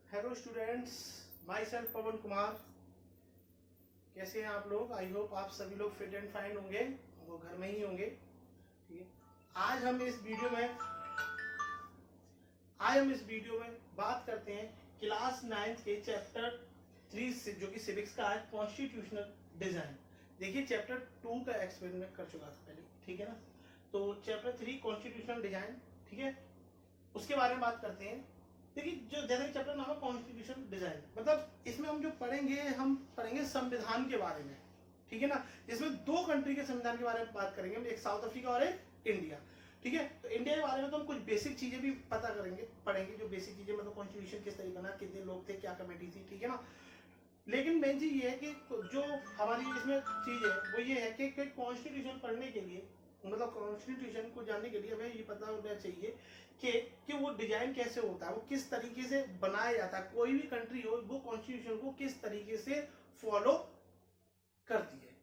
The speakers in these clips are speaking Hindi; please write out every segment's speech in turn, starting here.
हेलो स्टूडेंट्स, माई सेल्फ पवन कुमार। कैसे हैं आप लोग? आई होप आप सभी लोग फिट एंड फाइन होंगे, वो घर में ही होंगे। ठीक है, आज हम इस वीडियो में बात करते हैं क्लास 9 के चैप्टर 3 जो कि सिविक्स का है, कॉन्स्टिट्यूशनल डिजाइन। देखिए चैप्टर 2 का एक्सप्लेन में कर चुका था पहले, ठीक है ना। तो चैप्टर 3 कॉन्स्टिट्यूशनल डिजाइन, ठीक है, उसके बारे में बात करते हैं। देखिए जो जैसे चैप्टर नाम है कॉन्स्टिट्यूशन डिजाइन, मतलब इसमें हम जो पढ़ेंगे संविधान के बारे में, ठीक है ना। जिसमें 2 कंट्री के संविधान के बारे में बात करेंगे, एक साउथ अफ्रीका और एक इंडिया, ठीक है। तो इंडिया के बारे में तो हम कुछ बेसिक चीजें भी पता पढ़ेंगे, जो बेसिक चीजें मतलब कॉन्स्टिट्यूशन किस तरीके बना, कितने लोग थे, क्या कमेटी थी, ठीक है ना। लेकिन मेन चीज ये है कि जो हमारी इसमें चीज है वो ये है कि कॉन्स्टिट्यूशन पढ़ने के लिए, मतलब कॉन्स्टिट्यूशन को जानने के लिए हमें ये पता होना चाहिए कि वो डिजाइन कैसे होता है, वो किस तरीके से बनाया जाता है। कोई भी कंट्री हो वो कॉन्स्टिट्यूशन को किस तरीके से फॉलो करती है,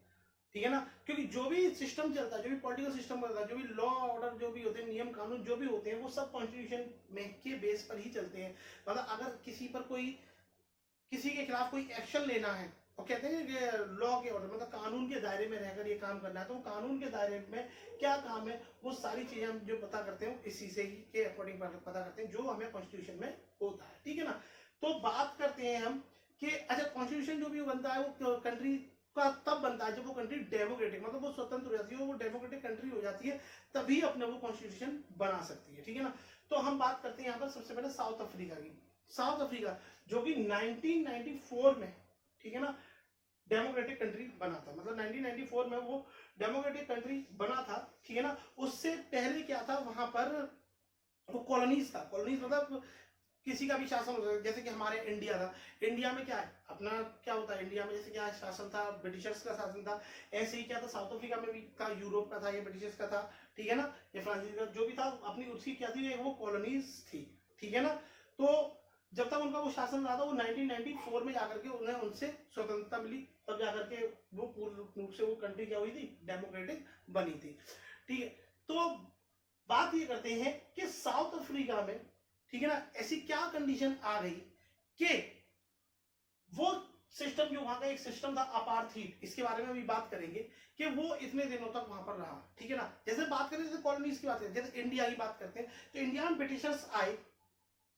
ठीक है ना। क्योंकि जो भी सिस्टम चलता है, जो भी पॉलिटिकल सिस्टम होता है, जो भी लॉ ऑर्डर जो भी होते हैं, नियम कानून जो भी होते हैं, वो सब कॉन्स्टिट्यूशन में के बेस पर ही चलते हैं। मतलब अगर किसी के खिलाफ कोई एक्शन लेना है और कहते हैं कि लॉ के ऑर्डर मतलब कानून के दायरे में रहकर ये काम करना है, तो कानून के दायरे में क्या काम है, वो सारी चीजें हम जो पता करते हैं इसी से ही के अकॉर्डिंग पता करते हैं, जो हमें कॉन्स्टिट्यूशन में होता है, ठीक है ना। तो बात करते हैं हम कि अच्छा कॉन्स्टिट्यूशन जो भी बनता है वो कंट्री का तब बनता है जब वो कंट्री डेमोक्रेटिक, मतलब वो स्वतंत्र हो जाती है, वो डेमोक्रेटिक कंट्री हो जाती है, तभी अपने वो कॉन्स्टिट्यूशन बना सकती है, ठीक है ना। तो हम बात करते हैं यहाँ पर सबसे पहले साउथ अफ्रीका की। साउथ अफ्रीका जो कि 1994 में, ठीक है ना, डेमोक्रेटिक कंट्री बना था। मतलब 1994 में वो डेमोक्रेटिक कंट्री बना था, ठीक है ना। उससे पहले क्या था, वहां पर वो कॉलोनीज था। कॉलोनीज मतलब किसी का भी शासन होता है, जैसे कि हमारे इंडिया था। इंडिया में क्या है अपना, क्या होता है इंडिया में, जैसे क्या शासन था, ब्रिटिशर्स का शासन था। ऐसे ही क्या था साउथ अफ्रीका में भी था, यूरोप का था, ये ब्रिटिशर्स का था, ठीक है ना, ये फ्रांसीसी का, जो भी था अपनी उसकी क्या थी, वो कॉलोनीज थी, ठीक है ना। तो जब तक उनका वो शासन रहा था, वो 1994 में जाकर के उन्हें उनसे स्वतंत्रता मिली, तब जाकर के वो पूर्ण रूप से वो कंट्री क्या हुई थी, डेमोक्रेटिक बनी थी, ठीक है। तो बात ये करते हैं कि साउथ अफ्रीका में, ठीक है ना, ऐसी क्या कंडीशन आ गई कि वो सिस्टम जो वहां का एक सिस्टम था अपार्थीड, इसके बारे में भी बात करेंगे कि वो इतने दिनों तक वहां पर रहा, ठीक है ना। जैसे बात करें, जैसे कॉलोनीज की बात करें, जैसे इंडिया की बात करते हैं, तो इंडिया में ब्रिटिशर्स आए,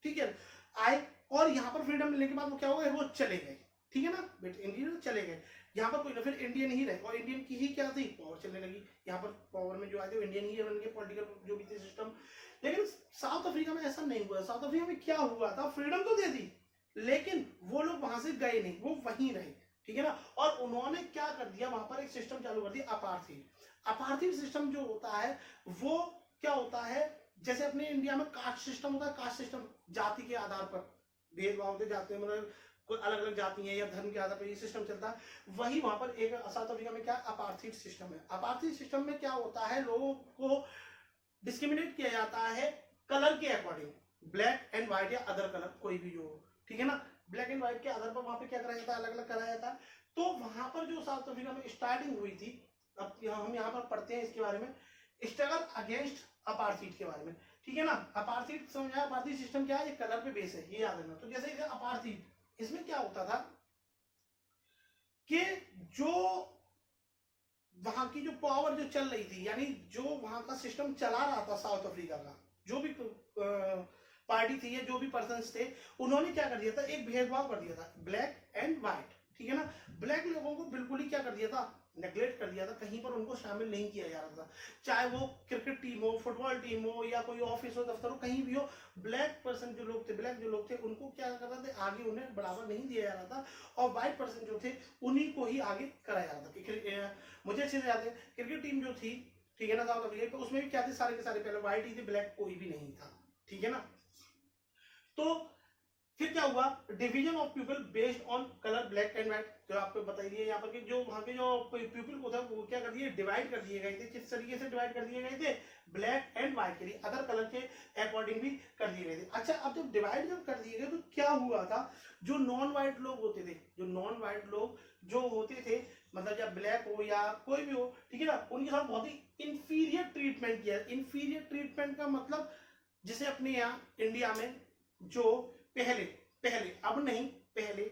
ठीक है, आए और यहाँ पर फ्रीडम मिलने के बाद वो क्या हो गए, वो चले गए, ठीक है ना, इंडियन चले गए। यहाँ पर कोई फिर इंडियन ही रहे और इंडियन की ही क्या थी, पावर चलने लगी। यहाँ पर पावर में जो आए थे इंडियन ही बन गए, पॉलिटिकल जो भी थे सिस्टम। लेकिन साउथ अफ्रीका में ऐसा नहीं हुआ। साउथ अफ्रीका में क्या हुआ था, फ्रीडम तो दे दी लेकिन वो लोग वहां से गए नहीं, वो वहीं रहे, ठीक है ना। और उन्होंने क्या कर दिया, वहां पर एक सिस्टम चालू कर दिया अपार्थीड। अपार्थीड सिस्टम जो होता है वो क्या होता है, जैसे अपने इंडिया में कास्ट सिस्टम होता है, कास्ट सिस्टम जाति के आधार पर भेदभाव होते जाते हैं, मतलब कोई अलग अलग जाति है या धर्म के आधार पर ये सिस्टम चलता है। वही वहां पर एक साउथ अफ्रीका में क्या अपार्थीड सिस्टम है। अपार्थीड सिस्टम में क्या होता है, लोगों को डिस्क्रिमिनेट किया जाता है कलर के अकॉर्डिंग, ब्लैक एंड व्हाइट या अदर कलर कोई भी जो, ठीक है ना। ब्लैक एंड व्हाइट के आधार पर वहां पे क्या कराया जाता है, अलग अलग कराया जाता है। तो वहां पर जो साउथ अफ्रीका में स्टार्टिंग हुई थी, अब हम यहाँ पर पढ़ते हैं इसके बारे में, स्ट्रगल अगेंस्ट अपार्थीड के बारे में, ठीक है ना। अपार्थीड समझा, अपार्थीड सिस्टम क्या है, ये कलर पे बेस है, ये याद रखना। तो जैसे अपार्थीड, इसमें क्या होता था कि जो वहां की जो पावर जो चल रही थी, यानी जो वहां का सिस्टम चला रहा था साउथ अफ्रीका का, जो भी पार्टी थी या जो भी पर्सन थे, उन्होंने क्या कर दिया था, एक भेदभाव कर दिया था, ब्लैक एंड व्हाइट, ठीक है ना। ब्लैक लोगों को बिल्कुल ही क्या कर दिया था, नेग्लेक्ट कर दिया था, कहीं पर उनको शामिल नहीं किया जा रहा था। चाहे वो क्रिकेट टीम हो, फुटबॉल टीम हो, या कोई ऑफिस हो, दफ्तर हो, कहीं भी हो, ब्लैक पर्सन जो लोग थे, ब्लैक जो लोग थे, उनको क्या कर रहे थे, आगे उन्हें बढ़ावा नहीं दिया जा रहा था। और व्हाइट पर्सन जो थे उन्हीं को ही आगे कराया जा रहा था। मुझे अच्छे से याद है, क्रिकेट टीम जो थी, ठीक है ना, साउथ अफ्रीका, तो उसमें भी क्या थे, सारे के सारे पहले व्हाइट ही थे, ब्लैक कोई भी नहीं था, ठीक है ना। तो फिर क्या हुआ, division of people based on colour black and white, जो आपको बताइए यहाँ पर कि जो वहां के जो पीपल को था वो क्या कर दिए, डिवाइड कर दिए गए थे। किस तरीके से डिवाइड कर दिए गए थे, ब्लैक एंड व्हाइट के लिए, अदर कलर के अकॉर्डिंग भी कर दिए गए थे। अच्छा, अब जब डिवाइड जब कर दिए गए तो क्या हुआ था, जो नॉन व्हाइट लोग होते थे, जो नॉन व्हाइट लोग जो होते थे, मतलब या ब्लैक हो या कोई भी हो, ठीक है ना, उनके साथ बहुत ही इंफीरियर ट्रीटमेंट किया। इंफीरियर ट्रीटमेंट का मतलब, जैसे अपने यहाँ इंडिया में जो पहले पहले, अब नहीं, पहले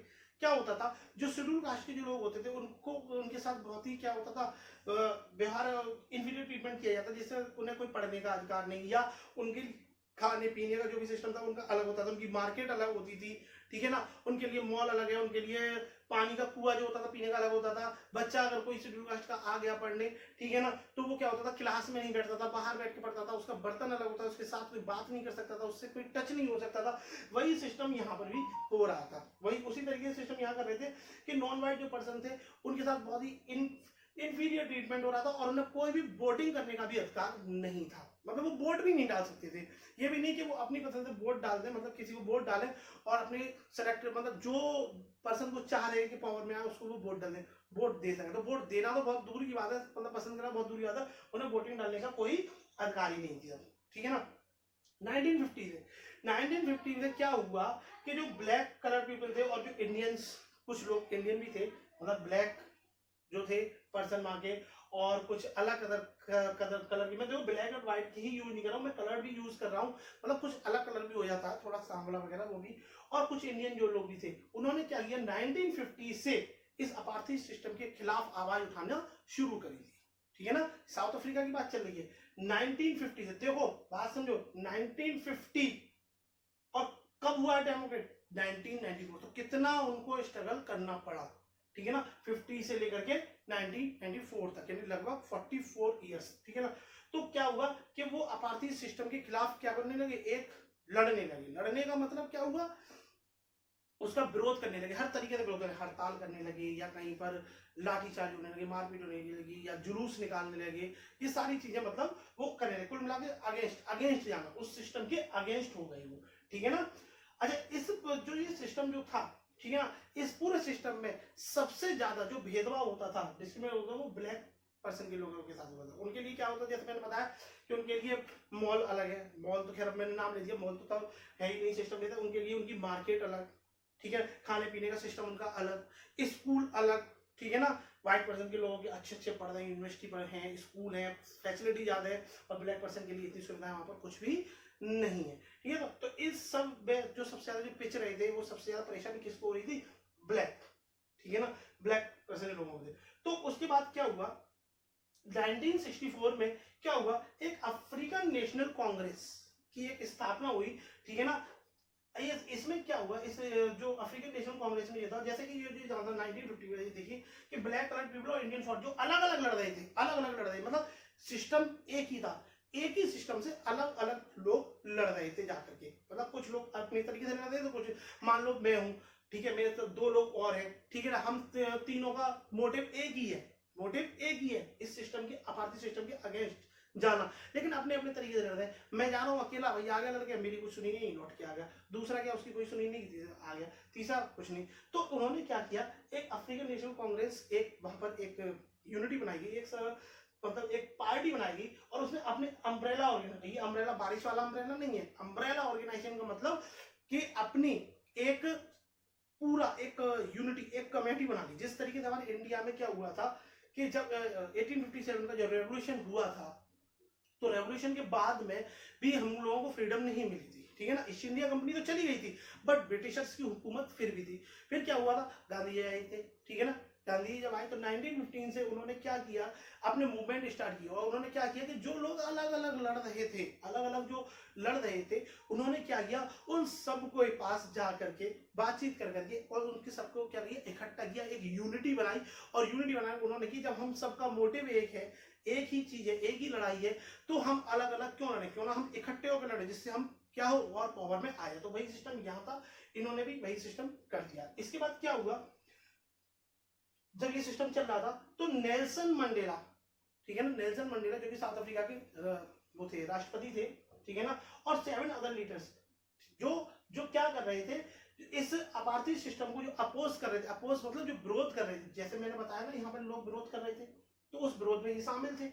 क्या होता था, जो शेड्यूल कास्ट के जो लोग होते थे उनको, उनके साथ बहुत ही क्या होता था, व्यवहार, इंफीरियर ट्रीटमेंट किया जाता, जिससे उन्हें कोई पढ़ने का अधिकार नहीं, या उनके खाने पीने का जो भी सिस्टम था उनका अलग होता था, उनकी मार्केट अलग होती थी, ठीक है ना, उनके लिए मॉल अलग है, उनके लिए पानी का कुआं जो होता था पीने का अलग होता था। बच्चा अगर कोई शेड्यूल कास्ट का आ गया पढ़ने, ठीक है ना, तो वो क्या होता था, क्लास में नहीं बैठता था, बाहर बैठ के पढ़ता था, उसका बर्तन अलग होता था, उसके साथ कोई बात नहीं कर सकता था, उससे कोई टच नहीं हो सकता था। वही सिस्टम यहाँ पर भी हो रहा था, वही उसी तरीके से सिस्टम यहाँ कर रहे थे कि नॉन वाइट जो पर्सन थे उनके साथ बहुत ही इंफीरियर ट्रीटमेंट हो रहा था, और उन्हें कोई भी वोटिंग करने का भी अधिकार नहीं था, मतलब वो वोट भी नहीं डाल सकते थे। ये भी नहीं कि वो अपनी पसंद से वोट डाल दें, मतलब किसी को वोट डालें और अपने सेलेक्ट, मतलब जो पर्सन को चाह रहे हैं कि पावर में आए उसको वो वोट डालें, वोट दे सकें। तो वोट देना तो बहुत दूर की बात है, मतलब पसंद करना बहुत दूर की बात है, उन्हें वोटिंग डालने का कोई अधिकार ही नहीं दिया, ठीक है ना। 1950 से क्या हुआ कि जो ब्लैक कलर पीपल थे और जो इंडियंस, कुछ लोग इंडियन भी थे, मतलब ब्लैक जो थे पर्सन वहां के, और कुछ अलग कलर की, मैं देखो ब्लैक और व्हाइट की ही यूज नहीं कर रहा हूँ, मैं कलर भी यूज कर रहा हूँ, मतलब कुछ अलग कलर भी हो जाता है, थोड़ा सांवला वगैरह वो भी, और कुछ इंडियन जो लोग भी थे, उन्होंने क्या किया 1950 से इस अपार्थाइड सिस्टम के खिलाफ आवाज उठाना शुरू करी थी, ठीक है ना। साउथ अफ्रीका की बात चल रही है 1950 से, देखो बात समझो, 1950 और कब हुआ डेमोक्रेट 1994, तो कितना उनको स्ट्रगल करना पड़ा, ठीक है ना, 50 से लेकर के 1994 तक, यानी लगभग 44 इयर्स, ठीक है ना। तो क्या हुआ कि वो अपार्थाइड सिस्टम के खिलाफ क्या करने लगे, एक लड़ने लगे। लड़ने का मतलब क्या हुआ, उसका विरोध करने लगे, हर तरीके से विरोध करने, हड़ताल करने लगे, या कहीं पर लाठीचार्ज होने लगे, मारपीट होने लगी, या जुलूस निकालने लगे, ये सारी चीजें मतलब वो करने लगे, कुल मिला के अगेंस्ट जाना, उस सिस्टम के अगेंस्ट हो गए वो, ठीक है ना। अच्छा, इस जो ये सिस्टम जो था, ठीक है ना, इस पूरे सिस्टम में सबसे ज्यादा जो भेदभाव होता था, डिस्क्रिमिनेट होता था, वो ब्लैक पर्सन के लोगों के साथ होता था। उनके लिए क्या होता था, जैसे मैंने बताया कि उनके लिए मॉल अलग है, मॉल तो खैर मैंने नाम ले दिया, मॉल तो तब है ही नहीं, सिस्टम नहीं था, उनके लिए उनकी मार्केट अलग, ठीक है, खाने पीने का सिस्टम उनका अलग, स्कूल अलग, ठीक है ना। व्हाइट पर्सन के लोगों के अच्छे अच्छे पढ़ रहे हैं, यूनिवर्सिटी पर हैं, स्कूल है, फैसिलिटी ज्यादा है, और ब्लैक पर्सन के लिए इतनी सुविधाएं वहां पर कुछ भी नहीं है, ठीक है। तो इस सब में जो सबसे ज्यादा जो पिच रहे थे, वो सबसे ज्यादा परेशानी किसको हो रही थी, ब्लैक, ठीक है ना, ब्लैक पर्सन के लोगों को। तो उसके बाद क्या हुआ 1964 में, क्या हुआ, एक अफ्रीकन नेशनल कांग्रेस की एक स्थापना हुई, ठीक है ना। इसमें क्या हुआ, इस जो अफ्रीकन नेशनल कांग्रेस में ये था, जैसे कि ये जो 1950 में देखिए कि ब्लैक कलर पीपल और इंडियन फॉर जो अलग अलग लड़ रहे थे, अलग अलग लड़ रहे थे, मतलब सिस्टम एक ही था, एक ही सिस्टम से अलग अलग लोग लड़ रहे थे जाकर के, मतलब कुछ लोग अपने तरीके से लड़ रहे थे, तो कुछ, मान लो मैं हूं, ठीक है, मेरे तो दो लोग और हैं, ठीक है ना, हम तीनों का मोटिव एक ही है, मोटिव एक ही है, इस सिस्टम के, अपार्थाइड सिस्टम के अगेंस्ट जाना, लेकिन अपने अपने तरीके से लड़ रहे हैं। मैं जा रहा हूँ अकेला, भाई आ गया लड़के, मेरी कुछ सुनी नहीं, लौट के आ गया, दूसरा क्या, उसकी कोई सुनी नहीं, आ गया, तीसरा कुछ नहीं। तो उन्होंने क्या किया, एक अफ्रीकन नेशनल कांग्रेस, एक वहां पर एक यूनिटी बनाई गई, एक मतलब एक पार्टी बनाएगी, और उसमें अपने अम्ब्रेला ऑर्गेनाइजेशन, ये अम्ब्रेला बारिश वाला अम्ब्रेला नहीं है, अम्ब्रेला ऑर्गेनाइजेशन का मतलब कि अपनी एक पूरा एक यूनिटी, एक कमेटी बना ली, जिस तरीके से हमारे इंडिया में क्या हुआ था कि जब 1857 का जो रेवोल्यूशन हुआ था, तो रेवोल्यूशन के बाद में भी हम लोगों को फ्रीडम नहीं मिली थी, ठीक है ना। ईस्ट इंडिया कंपनी तो चली गई थी, बट ब्रिटिशर्स की हुकूमत फिर भी थी। फिर क्या हुआ था, गांधी जी आए थे, ठीक है ना, गांधी जी जब आए तो 1915 से उन्होंने क्या किया, अपने मूवमेंट स्टार्ट किया, और उन्होंने क्या किया कि जो लोग अलग अलग लड़ रहे थे, अलग अलग जो लड़ रहे थे, उन्होंने क्या किया, उन सबको पास जा करके बातचीत कर करके, और उनके सबको क्या किया, इकट्ठा किया, एक यूनिटी बनाई, और यूनिटी बनाई उन्होंने की, जब हम सबका मोटिव एक है, एक ही चीज है, एक ही लड़ाई है, तो हम अलग अलग क्यों लड़े, क्यों ना हम इकट्ठे होकर लड़े, जिससे हम क्या हो, और पावर में आए। तो वही सिस्टम यहाँ था, इन्होंने भी वही सिस्टम कर दिया। इसके बाद क्या हुआ, जब ये सिस्टम चल रहा था, तो नेल्सन मंडेला, ठीक है ना, नेल्सन मंडेला जो कि साउथ अफ्रीका के वो थे, राष्ट्रपति थे, ठीक है ना, और 7 अदर लीडर्स जो जो क्या कर रहे थे, इस अपार्थाइड सिस्टम को जो अपोज कर रहे थे, अपोज मतलब जो विरोध कर रहे थे, जैसे मैंने बताया ना, यहाँ पर लोग विरोध कर रहे थे, तो उस विरोध में ये शामिल थे,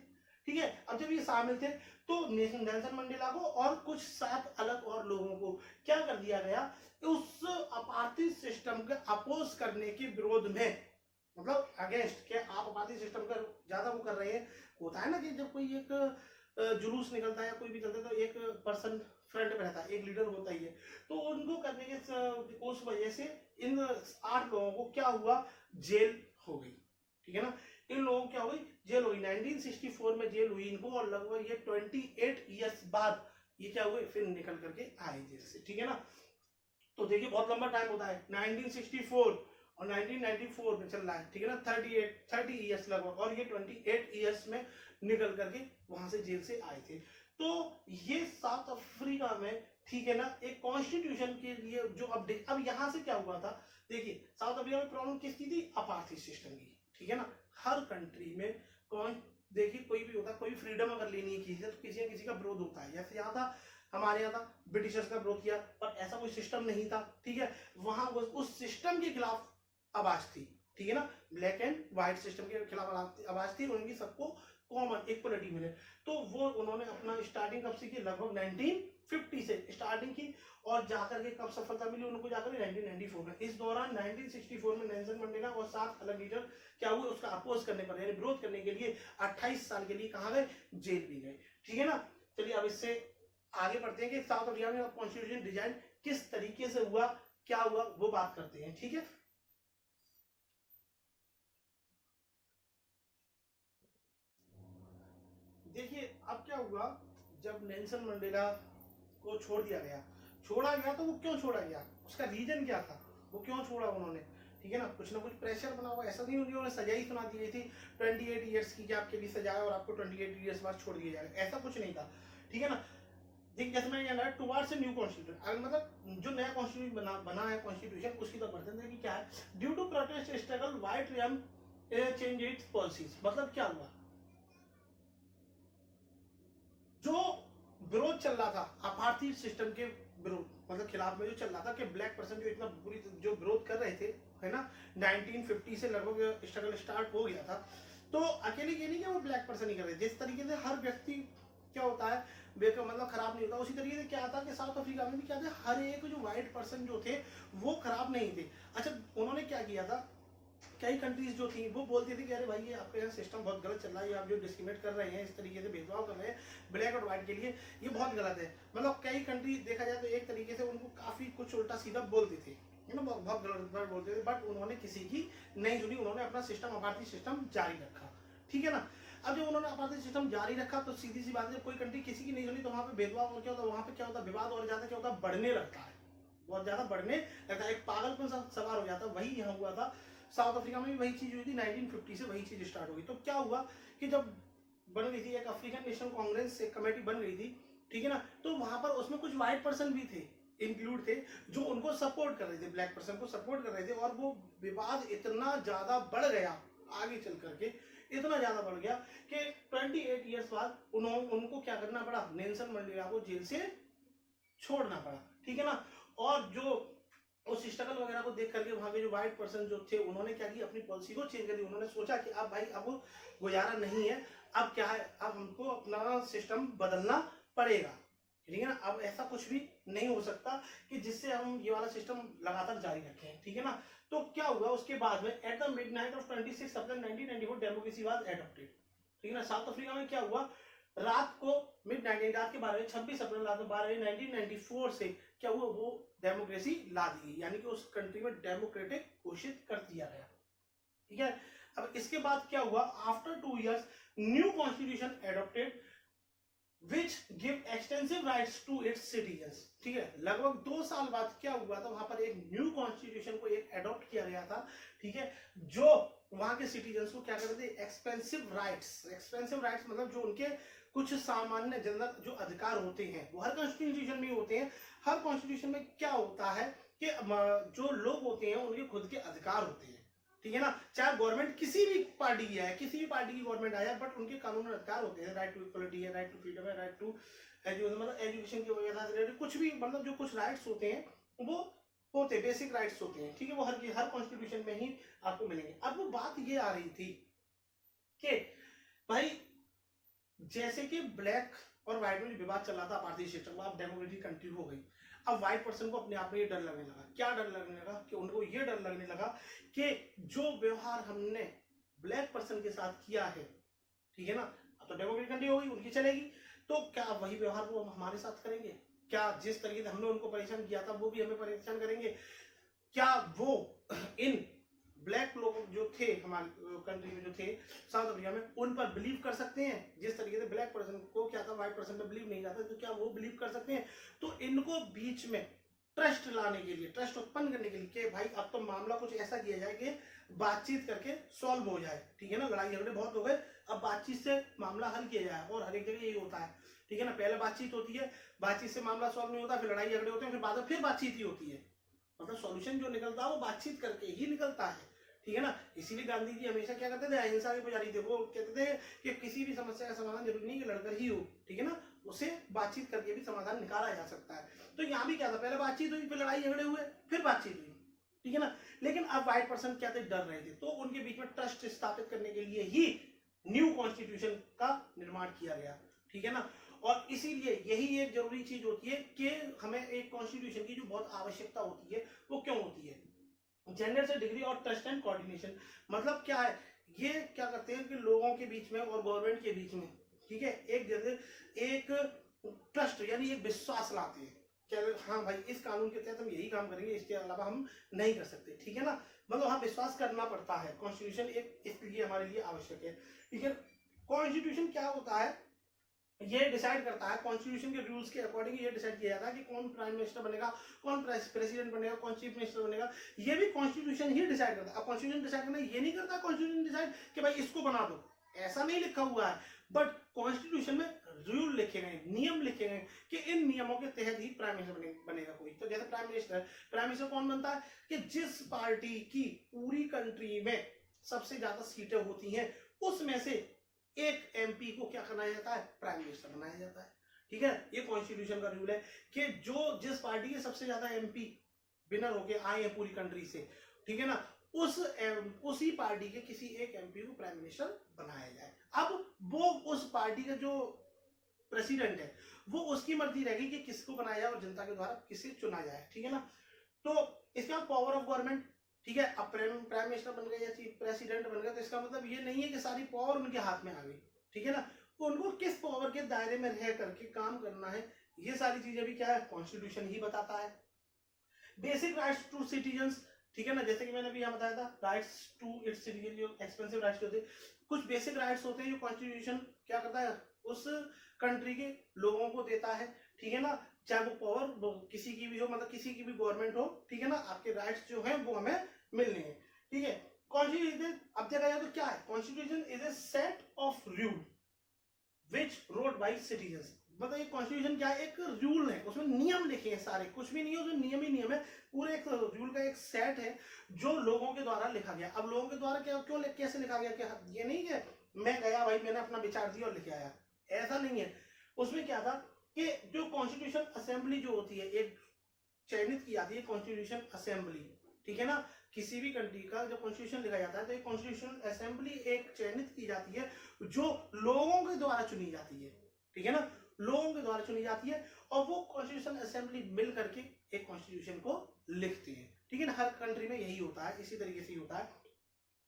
ठीक है। अब जब ये शामिल थे, तो नेल्सन मंडेला को और कुछ 7 अलग और लोगों को क्या कर दिया गया, उस अपार्थाइड सिस्टम के अपोज करने के विरोध में, मतलब अगेंस्ट, के आप अपार्थाइड सिस्टम का ज्यादा वो कर रहे हैं। होता है ना कि जब कोई एक जुलूस निकलता है या कोई भी चलता है, तो एक पर्सन फ्रंट पे रहता है, एक लीडर होता ही है। तो उनको करने के उस वजह से इन 8 लोगों को क्या हुआ, जेल हो गई, ठीक है ना। इन लोगों को क्या हुई, जेल हुई। 1964 में जेल हुई इनको, और लगभग ये 28 ईयर्स बाद ये क्या हुए, फिर निकल करके आए जेल से, ठीक है ना। तो देखिए बहुत लंबा टाइम होता है, 1964 और 1994 में चल रहा है, ठीक है ना, 30 ईयर्स लगभग, और ये 28 ईयर्स में निकल करके वहां से जेल से आए थे। तो ये साउथ अफ्रीका में, ठीक है ना, एक कॉन्स्टिट्यूशन के लिए जो अपडेट, अब यहां से क्या हुआ था, देखिए साउथ अफ्रीका में प्रॉब्लम किसकी थी, अपार्थाइड सिस्टम की, ठीक है ना। हर कंट्री में कौन, देखिए कोई भी होता है, कोई फ्रीडम अगर लेनी है तो किसी न किसी का विरोध होता है। जैसे यहाँ था, हमारे यहाँ था, ब्रिटिशर्स का विरोध किया, पर ऐसा कोई सिस्टम नहीं था, ठीक है। वहां उस सिस्टम के खिलाफ आवाज थी, ठीक है ना, ब्लैक एंड व्हाइट सिस्टम के खिलाफ आवाज थी, उनकी सबको कॉमन इक्वलिटी मिले। तो वो उन्होंने अपना स्टार्टिंग कब से की, लगभग 1950 से स्टार्टिंग की, और जाकर के कब सफलता मिली उनको, जाकर 1994 में। इस दौरान 1964 में नेल्सन मंडेला और 7 अलग लीडर क्या हुए, उसका अपोज करने पर, यानी विरोध करने के लिए 28 साल के लिए कहाँ गए, जेल भी गए, ठीक है ना। चलिए अब इससे आगे बढ़ते हैं कि साउथ अफ्रीका में कॉन्स्टिट्यूशन डिजाइन किस तरीके से हुआ, क्या हुआ, वो बात करते हैं, ठीक है। देखिए अब क्या हुआ, जब नेल्सन मंडेला को छोड़ दिया गया, छोड़ा गया, तो वो क्यों छोड़ा गया, उसका रीजन क्या था, वो क्यों छोड़ा उन्होंने, ठीक है ना। कुछ ना कुछ प्रेशर बना हुआ, ऐसा नहीं उन्होंने सजा ही सुना दी गई थी 28 ईयर्स की, कि आपके लिए सजा है और आपको 28 ईयर्स बाद छोड़ दिया जाएगा, ऐसा कुछ नहीं था, ठीक है ना। देखिए जैसे मैंने कहना है, टुवर्ड्स ए न्यू कॉन्स्टिट्यूशन, मतलब जो नया कॉन्स्टिट्यूशन बना है कॉन्स्टिट्यूशन, उसकी तरफ बढ़ते हैं कि क्या है, due to protest struggle white regime change its policies. मतलब क्या हुआ, जो विरोध चल रहा था अपार्थाइड सिस्टम के विरोध, मतलब खिलाफ में जो चल रहा था, कि ब्लैक पर्सन जो इतना बुरी जो विरोध कर रहे थे, है ना, 1950 से लगभग स्ट्रगल स्टार्ट हो गया था। तो अकेले ये नहीं कि वो ब्लैक पर्सन ही कर रहे, जिस तरीके से हर व्यक्ति क्या होता है, मतलब खराब नहीं होता, उसी तरीके से क्या था कि साउथ अफ्रीका में भी क्या था, हर एक जो व्हाइट पर्सन जो थे वो खराब नहीं थे। अच्छा उन्होंने क्या किया था, कई कंट्रीज जो थी वो बोलती थी कि अरे भाई ये आपका यहाँ सिस्टम बहुत गलत चल रहा है, आप जो डिस्क्रिमिनेट कर रहे हैं, इस तरीके से भेदभाव कर रहे हैं ब्लैक और व्हाइट के लिए, ये बहुत गलत है। मतलब कई कंट्री देखा जाए तो एक तरीके से उनको काफी कुछ उल्टा सीधा बोलते थे, बहुत गलत बोलते थे, बट उन्होंने किसी की नहीं सुनी, उन्होंने अपना सिस्टम, अपार्थाइड सिस्टम जारी रखा, ठीक है ना। अब जब उन्होंने अपार्थाइड सिस्टम जारी रखा, तो सीधी सी बात है, कोई कंट्री किसी की नहीं सुनी, तो वहां पे भेदभाव क्या होता है, वहां पे क्या होता है, विवाद और ज्यादा क्या होता है, बढ़ने लगता है, बहुत ज्यादा बढ़ने लगता है, एक पागलपन सवार हो जाता है। वही यहाँ हुआ था, साउथ अफ्रीका में भी वही चीज हुई थी, 1950 से वही चीज स्टार्ट हुई। तो क्या हुआ कि जब बन गई थी एक अफ्रीकन नेशनल कांग्रेस, एक कमेटी बन गई थी, ठीक है ना, तो वहां पर उसमें कुछ व्हाइट पर्सन भी थे, इंक्लूड थे, जो उनको सपोर्ट कर रहे थे, ब्लैक पर्सन को सपोर्ट कर रहे थे, और वो विवाद इतना ज्यादा बढ़ गया आगे चल करके, इतना ज्यादा बढ़ गया कि 28 ईयर्स बाद उनको क्या करना पड़ा, नेल्सन मंडेला को जेल से छोड़ना पड़ा, ठीक है ना। और जो उस स्ट्रगल वगैरह को देख करके वहां के जो व्हाइट पर्सन जो थे, उन्होंने क्या किया, अपनी पॉलिसी को चेंज कर दी। उन्होंने सोचा कि अब भाई अब गुजारा नहीं है, अब क्या है, अब हमको अपना सिस्टम बदलना पड़ेगा, ठीक है ना। अब ऐसा कुछ भी नहीं हो सकता कि जिससे हम ये वाला सिस्टम लगातार जारी रखें, ठीक है ना। तो क्या हुआ उसके बाद में, at the midnight of 26 April 1994 democracy was adopted, ठीक है ना। साउथ अफ्रीका में क्या हुआ, रात को मिडनाइट, रात के 26 अप्रैल रात 12 1994 से क्या हुआ, वो डेमोक्रेसी ला दी गई, यानी कि उस कंट्री में डेमोक्रेटिक घोषित कर दिया गया, ठीक है। अब इसके बाद क्या हुआ, after 2 years new constitution adopted which give extensive rights to its citizens, ठीक है। लगभग 2 साल बाद क्या हुआ था, वहां पर एक न्यू कॉन्स्टिट्यूशन को एक एडॉप्ट किया गया था, ठीक है, जो वहां के सिटीजन्स को क्या करते थे, एक्सपेंसिव राइट्स मतलब जो उनके कुछ सामान्य जनरल जो अधिकार होते हैं, वो हर कॉन्स्टिट्यूशन में होते हैं। हर कॉन्स्टिट्यूशन में क्या होता है कि जो लोग होते हैं उनके खुद के अधिकार होते हैं, ठीक है ना। चाहे गवर्नमेंट किसी भी पार्टी की है, किसी भी पार्टी की गवर्नमेंट आया, बट उनके कानूनी अधिकार होते हैं, राइट टू इक्वलिटी है, राइट टू फ्रीडम है, राइट टू एजुकेशन, मतलब एजुकेशन की वजह से कुछ भी, मतलब जो कुछ राइट्स होते हैं वो होते, बेसिक राइट्स होते हैं, ठीक है, वो हर कॉन्स्टिट्यूशन में ही आपको मिलेंगे। अब वो बात ये आ रही थी कि भाई जैसे कि ब्लैक और व्हाइट में विवाद चल रहा था अपार्थाइड सिस्टम, अब डेमोक्रेटिक कंट्री हो गई, अब व्हाइट पर्सन को अपने आप में ये डर लगने लगा, क्या डर लगने लगा, कि उनको ये डर लगने लगा कि जो व्यवहार हमने ब्लैक पर्सन के साथ किया है, ठीक है ना, अब तो डेमोक्रेटिक कंट्री हो गई, उनकी चलेगी, तो क्या वही व्यवहार वो हमारे साथ करेंगे, क्या जिस तरीके से हमने उनको परेशान किया था वो भी हमें परेशान करेंगे? क्या वो इन ब्लैक लोग जो थे हमारे कंट्री में जो थे साउथ अफ्रीका में, उन पर बिलीव कर सकते हैं? जिस तरीके से ब्लैक पर्सन को क्या था, व्हाइट पर्सन पे बिलीव नहीं जाता, तो क्या वो बिलीव कर सकते हैं? तो इनको बीच में ट्रस्ट लाने के लिए, ट्रस्ट उत्पन्न करने के लिए कि भाई अब तो मामला कुछ ऐसा किया जाए कि बातचीत करके सॉल्व हो जाए, ठीक है ना। लड़ाई झगड़े बहुत हो गए, अब बातचीत से मामला हल किया जाए, और हर एक जगह यही होता है, ठीक है ना। पहले बातचीत होती है, बातचीत से मामला सॉल्व नहीं होता, फिर लड़ाई झगड़े होते हैं, फिर बाद में फिर बातचीत ही होती है। मतलब सॉल्यूशन जो निकलता है वो बातचीत करके ही निकलता है, ठीक है ना। इसीलिए गांधी जी हमेशा क्या करते थे, अहिंसा के पुजारी थे। वो कहते थे कि किसी भी समस्या का समाधान जरूरी नहीं कि लड़कर ही हो, ठीक है ना, उसे बातचीत करके भी समाधान निकाला जा सकता है। तो यहाँ भी क्या था, पहले बातचीत हुई, फिर लड़ाई झगड़े हुए, फिर बातचीत हुई, ठीक है ना। लेकिन अब व्हाइट पर्सन क्या थे, डर रहे थे, तो उनके बीच में ट्रस्ट स्थापित करने के लिए ही न्यू कॉन्स्टिट्यूशन का निर्माण किया गया, ठीक है ना। और इसीलिए यही एक जरूरी चीज होती है कि हमें एक कॉन्स्टिट्यूशन की जो बहुत आवश्यकता होती है वो क्यों होती है? जेंडर से डिग्री और ट्रस्ट एंड कोऑर्डिनेशन। मतलब क्या है, ये क्या करते हैं कि लोगों के बीच में और गवर्नमेंट के बीच में, ठीक है, एक ट्रस्ट यानी एक विश्वास लाते हैं कि हाँ भाई इस कानून के तहत हम यही काम करेंगे, इसके अलावा हम नहीं कर सकते, ठीक है ना। मतलब हाँ विश्वास करना पड़ता है, कॉन्स्टिट्यूशन एक इसलिए हमारे लिए आवश्यक है, ठीक है। कॉन्स्टिट्यूशन क्या होता है, ये डिसाइड करता है, कॉन्स्टिट्यूशन के रूल्स के अकॉर्डिंग ये डिसाइड किया जाता है कि कौन प्राइम मिनिस्टर बनेगा, कौन प्रेसिडेंट बनेगा, कौन चीफ मिनिस्टर बनेगा, ये भी कॉन्स्टिट्यूशन ही डिसाइड करता है। अब कॉन्स्टिट्यूशन डिसाइड करना ये नहीं करता कॉन्स्टिट्यूशन डिसाइड कि भाई इसको बना दो, ऐसा नहीं लिखा हुआ है, बट कॉन्स्टिट्यूशन में रूल लिखे गए, नियम लिखे गए कि इन नियमों के तहत ही प्राइम मिनिस्टर बनेगा कोई। तो जैसे प्राइम मिनिस्टर कौन बनता है कि जिस पार्टी की पूरी कंट्री में सबसे ज्यादा सीटें होती हैं उसमें से एक एमपी को क्या बनाया जाता है, प्राइम मिनिस्टर बनाया जाता है, ठीक है। ये कॉन्स्टिट्यूशन का रूल है कि जो जिस पार्टी के सबसे ज्यादा एमपी विनर होके आए हैं पूरी कंट्री से, ठीक है ना, उसी पार्टी के किसी एक एमपी को प्राइम मिनिस्टर बनाया जाए। अब वो उस पार्टी का जो प्रेसिडेंट है वो उसकी मर्जी रहेगी कि किसको बनाया जाए और जनता के द्वारा किसे चुना जाए, ठीक है ना। तो इसका पावर ऑफ गवर्नमेंट, ठीक है। अब प्राइम मिनिस्टर बन गए या चीफ प्रेसिडेंट बन गए तो इसका मतलब ये नहीं है कि सारी पावर उनके हाथ में आ गई, ठीक है ना। उनको किस पावर के दायरे में रह करके काम करना है, ये सारी चीजें भी क्या है, कॉन्स्टिट्यूशन ही बताता है। बेसिक राइट्स टू सिटीजन्स, ठीक है ना, जैसे कि मैंने भी यहाँ बताया था, राइट्स टू इट्स सिटीजन, जो एक्सपेंसिव राइट्स होते हैं, कुछ बेसिक राइट्स होते हैं जो कॉन्स्टिट्यूशन क्या करता है, उस कंट्री के लोगों को देता है, ठीक है ना। चाहे वो पावर किसी की भी हो, मतलब किसी की भी गवर्नमेंट हो, ठीक है ना, आपके राइट्स जो है वो हमें मिलने हैं, ठीक है। कॉन्स्टिट्यूशन अब देखा जाए तो क्या है, constitution is a set of rule which road by citizens. मतलब ये कॉन्स्टिट्यूशन क्या है, एक रूल है, उसमें नियम लिखे हैं सारे, कुछ भी नहीं है उसमें, नियम ही नियम है, पूरे एक रूल का एक सेट है जो लोगों के द्वारा लिखा गया। अब लोगों के द्वारा क्या क्यों कैसे लिखा गया, क्या ये नहीं है मैं गया भाई मैंने अपना विचार दिया और लिख आया, ऐसा नहीं है। उसमें क्या था कि जो कॉन्स्टिट्यूशन असेंबली जो होती है, एक चयनित की जाती है कॉन्स्टिट्यूशन असेंबली, ठीक है ना। किसी भी कंट्री का जब कॉन्स्टिट्यूशन लिखा जाता है तो एक कॉन्स्टिट्यूशन असेंबली एक चयनित की जाती है जो लोगों के द्वारा चुनी जाती है, ठीक है ना, लोगों के द्वारा चुनी जाती है, और वो कॉन्स्टिट्यूशन असेंबली मिल करके एक कॉन्स्टिट्यूशन को लिखती है, ठीक है ना। हर कंट्री में यही होता है, इसी तरीके से ही होता है।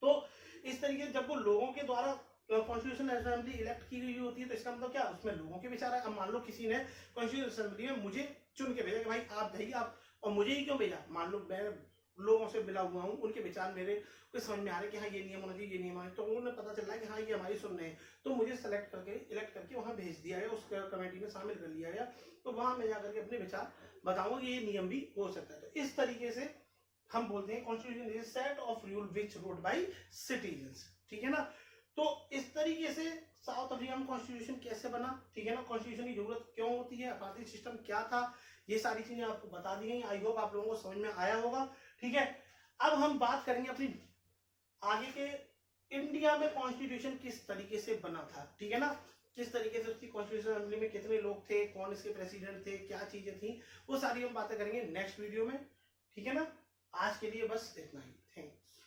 तो इस तरीके से जब वो लोगों के द्वारा कॉन्स्टिट्यूशन असेंबली इलेक्ट की गई होती है तो इसका मतलब क्या, उसमें लोगों के विचार है। अब मान लो किसी ने कॉन्स्टिट्यूशन असेंबली में मुझे चुन के भेजा कि भाई आप जाइए आप, और मुझे ही क्यों भेजा, मान लो मैं लोगों से मिला हुआ हूँ, उनके विचार मेरे को समझ में आ रहे कि हाँ ये नियम होना चाहिए, ये नियम है, तो उन्हें पता चल रहा है कि हाँ ये हमारी सुन रहे हैं, तो मुझे सेलेक्ट करके इलेक्ट करके वहाँ भेज दिया गया, उस कमेटी में शामिल कर लिया गया, तो वहां मैं जाकर के अपने विचार बताऊंगा कि ये नियम भी हो सकता है। तो इस तरीके से हम बोलते हैं constitution is set of rule which road by citizens, ठीक है ना। तो इस तरीके से साउथ अफ्रीका में कॉन्स्टिट्यूशन कैसे बना, ठीक है ना, कॉन्स्टिट्यूशन की जरूरत क्यों होती है, अपार्टमेंट सिस्टम क्या था, ये सारी चीजें आपको बता दी गई। आई होप आप लोगों को समझ में आया होगा, ठीक है। अब हम बात करेंगे अपनी आगे के, इंडिया में कॉन्स्टिट्यूशन किस तरीके से बना था, ठीक है ना, किस तरीके से उसकी कॉन्स्टिट्यूशन असेंबली में कितने लोग थे, कौन इसके प्रेसिडेंट थे, क्या चीजें थी, वो सारी हम बातें करेंगे नेक्स्ट वीडियो में, ठीक है ना। आज के लिए बस इतना ही, थैंक्स।